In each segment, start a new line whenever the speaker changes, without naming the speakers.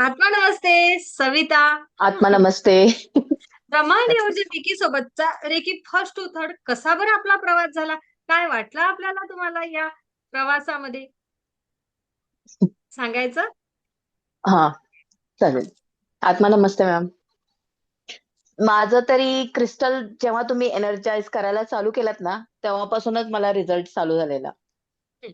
आत्मा नमस्ते. सविता.
आत्मा नमस्ते.
ब्रह्मांड नियोजन रेकी सोबतचा रेकी फर्स्ट टू थर्ड कसा बरं आपला प्रवास झाला? काय वाटलं आपल्याला तुम्हाला या प्रवासामध्ये सांगायचं?
हा, चालेल. आत्मा नमस्ते मॅम. माझं तरी क्रिस्टल जेव्हा तुम्ही एनर्जाइज करायला चालू केलात ना, तेव्हापासूनच मला रिझल्ट चालू झालेला.
हं.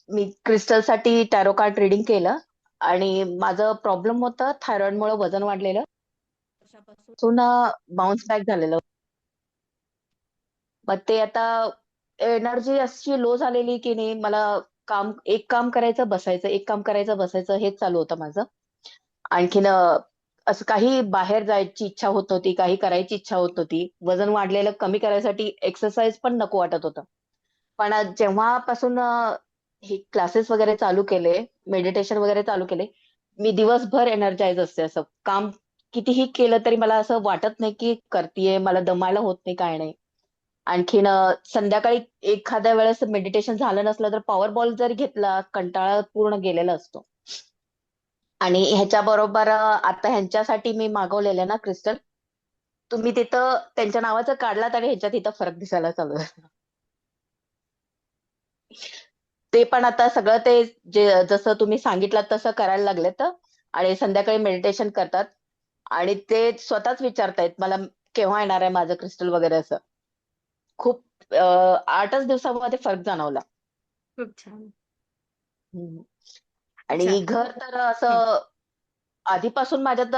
मी क्रिस्टलसाठी टॅरो कार्ड रीडिंग केलं आणि माझं प्रॉब्लेम होतं थायरॉइडमुळे वजन वाढलेलं. वर्षापासून बाउन्स बॅक झालेलं. मग ते आता एनर्जी अशी लो झालेली की नाही मला एक काम करायचं बसायचं, एक काम करायचं बसायचं हेच चालू होतं माझं. आणखीन असं काही बाहेर जायची इच्छा होत नव्हती, काही करायची इच्छा होत नव्हती. वजन वाढलेलं कमी करायसाठी एक्सरसाइज पण नको वाटत होतं. पण जेव्हापासून हे क्लासेस वगैरे चालू केले, मेडिटेशन वगैरे चालू केले, मी दिवसभर एनर्जाइज असते. असं काम कितीही केलं तरी मला असं वाटत नाही की करतीये, मला दमायला होत नाही, काय नाही. आणखीन संध्याकाळी एखाद्या वेळेस मेडिटेशन झालं नसलं तर पॉवर बॉल जर घेतला, कंटाळा पूर्ण गेलेला असतो. आणि ह्याच्या बरोबर आता ह्यांच्यासाठी मी मागवलेलं ना क्रिस्टल, तुम्ही तिथं त्यांच्या नावाचं काढलात आणि ह्याच्यात इथं फरक दिसायला चालू आहे. ते पण आता सगळं ते जे जसं तुम्ही सांगितलं तसं करायला लागलेत आणि संध्याकाळी मेडिटेशन करतात आणि ते स्वतःच विचारतायत मला केव्हा येणार आहे माझं क्रिस्टल वगैरे असं. खूप 8च दिवसामध्ये फरक जाणवला.
खूप छान.
हम्म.
अच्छा.
आणि घर तर
हं,
असं आधीपासून माझ्यात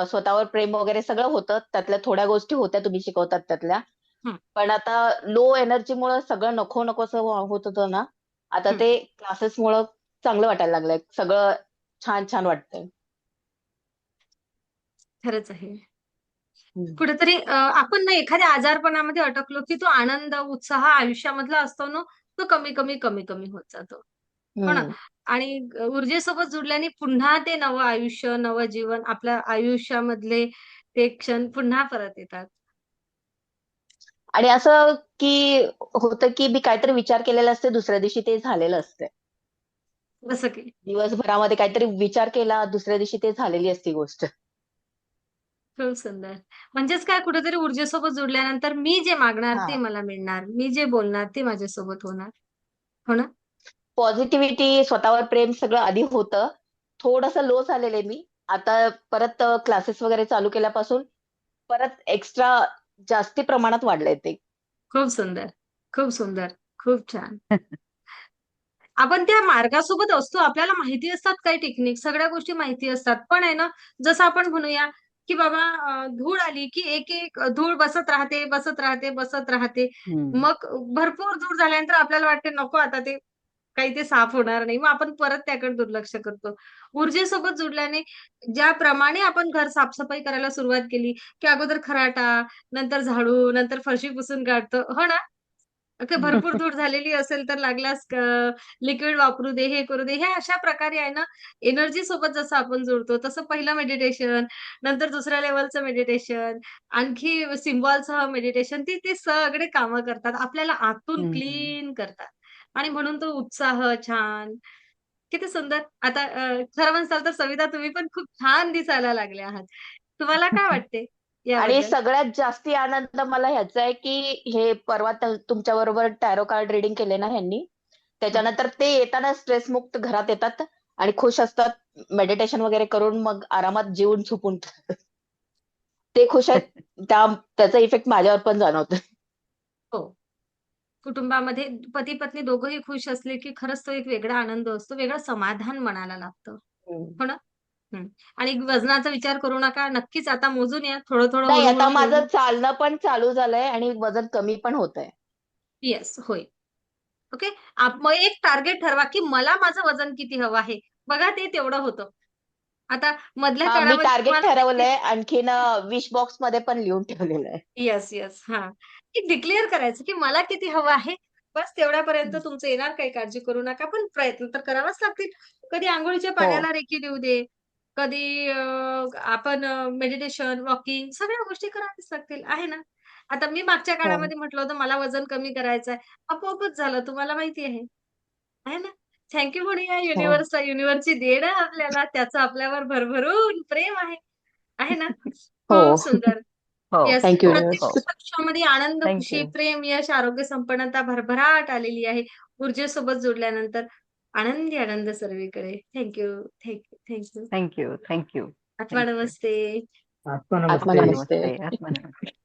स्वतःवर प्रेम वगैरे सगळं होतं. त्यातल्या थोड्या गोष्टी होत्या तुम्ही शिकवतात त्यातल्या.
हं,
पण आता लो एनर्जीमुळे सगळं नको नकोसं होत होतं ना, आता
हं.
ते क्लासेसमुळं चांगलं वाटायला लागलंय. सगळं छान छान वाटतंय.
खरंच आहे.
हम्म.
कुठेतरी आपण ना एखाद्या आजारपणामध्ये अटकलो, की तो आनंद, उत्साह आयुष्यामधला असतो ना, तो कमी होत जातो. हो ना?
हम्म.
आणि ऊर्जेसोबत जुडल्याने पुन्हा ते नवं आयुष्य, नवं जीवन आपल्या आयुष्यामधले ते क्षण पुन्हा परत येतात.
आणि असं की होतं की मी काहीतरी विचार केलेला असते, दुसऱ्या दिवशी ते झालेलं असते.
जसं की
दिवसभरामध्ये काहीतरी विचार केला, दुसऱ्या दिवशी ते झालेली असती गोष्ट.
खूप सुंदर. म्हणजेच काय कुठेतरी ऊर्जेसोबत जुडल्यानंतर मी जे मागणार
हा.
ते मला मिळणार. मी जे बोलणार ते माझ्यासोबत होणार. हो ना?
पॉझिटिव्हिटी, स्वतःवर प्रेम सगळं आधी होतं. थोडंसं लो झालेले मी. आता परत क्लासेस वगैरे चालू केल्यापासून परत एक्स्ट्रा जास्ती प्रमाणात वाढलंय ते.
खूप सुंदर. खूप सुंदर. खूप छान. आपण त्या मार्गासोबत असतो. आपल्याला माहिती असतात काही टेक्निक, सगळ्या गोष्टी माहिती असतात. पण आहे ना, जसं आपण म्हणूया, की बाबा धूळ आली, की एक-एक धूळ बसत राहते, बसत राहते, बसत राहते.
हम्म.
मग भरपूर धूळ झाल्यानंतर आपल्याला वाटते, नको आता ते काही ते साफ होणार नाही. मग आपण परत त्याकडे दुर्लक्ष करतो. ऊर्जेसोबत जुडल्याने ज्याप्रमाणे आपण घर साफ करायला सुरुवात केली, की अगोदर खराटा, नंतर झाडू, नंतर फरशी पुसून काढतो. हो ना? ओके. भरपूर धूळ झालेली असेल तर लागल्यास लिक्विड वापरू दे, हे करू दे. हे अशा प्रकारे आहे ना, एनर्जी सोबत जसं आपण जुळतो, तसं पहिलं मेडिटेशन, नंतर दुसऱ्या लेव्हलचं मेडिटेशन, आणखी सिम्बॉलसह मेडिटेशन, ते ते सगळे कामं करतात. आपल्याला आतून
हम्म.
क्लीन करतात आणि म्हणून तो उत्साह छान. किती सुंदर. आता खरं म्हणसाल तर सविता तुम्ही पण खूप छान दिसायला लागले आहात. तुम्हाला काय वाटते
आणि
याबद्दल?
सगळ्यात जास्ती आनंद मला ह्याचा आहे की हे परवा तुमच्या बरोबर टॅरो कार्ड रिडिंग केले ना ह्यांनी,
हं.
त्याच्यानंतर ते येताना स्ट्रेसमुक्त घरात येतात आणि खुश असतात. मेडिटेशन वगैरे करून मग आरामात जेवून झोपून ते खुश आहेत. त्याचा इफेक्ट माझ्यावर पण जाणवतो.
हो. कुटुंबामध्ये पती-पत्नी दोघंही खुश असले, की खरंच तो एक वेगळा आनंद असतो. वेगळं समाधान मनाला लाभतं.
हम्म.
हो ना? हं. आणि वजनाचा विचार करू नका. नक्कीच आता मोजून या. थोडं-थोडं,
नाही, आता
हळू-हळू,
माझं
हळू.
चालणं पण चालू झालंय आणि वजन कमी पण होतंय.
येस, होय. ओके. मग एक टार्गेट ठरवा, की मला माझं वजन किती हवं आहे. बघा ते तेवढं होतं. आता मधल्या
हा, मी
काळामध्ये
टार्गेट
तुम्हाला माहिती
ठरवलंय. आणखीन विश बॉक्स मध्ये पण लिहून ठेवलेलं आहे.
Yes, yes. हां. की डिक्लेअर करायचं, की मला किती हवं आहे. बस तेवढ्यापर्यंत तुमचं येणार, काही काळजी करू नका. पण प्रयत्न तर करावाच लागतील. कधी अंघोळीच्या
हो.
पाण्याला रेकी देऊ दे. कधी आपण मेडिटेशन, वॉकिंग सगळ्या गोष्टी कराव्याच लागतील. आहे ना? आता मी मागच्या
हो.
काळामध्ये म्हटलं होतं, मला वजन कमी करायचं आहे. आपोआपच झालं. तुम्हाला माहिती आहे. आहे ना? थँक्यू म्हणूया
हो
युनिव्हर्सला. युनिव्हर्सची देण आहे आपल्याला. त्याचं आपल्यावर भरभरून प्रेम आहे. आहे ना?
हो
खूप सुंदर.
हो
येस.
थँक्यू
हो
प्रत्येक
हो
युनिव्हर्स.
आयुष्यामध्ये आनंद, खुशी,
थँक्यू
प्रेम, यश, आरोग्य, संपन्नता भरभराट आलेली आहे. ऊर्जेसोबत जोडल्यानंतर आनंदी आनंद सर्वीकडे. Thank you. Thank you. Thank you.
Thank you thank you
आत्मा
थँक्यू
नमस्ते.
आत्मा
आत्मा
नमस्ते.
नमस्ते आत्मा नमस्ते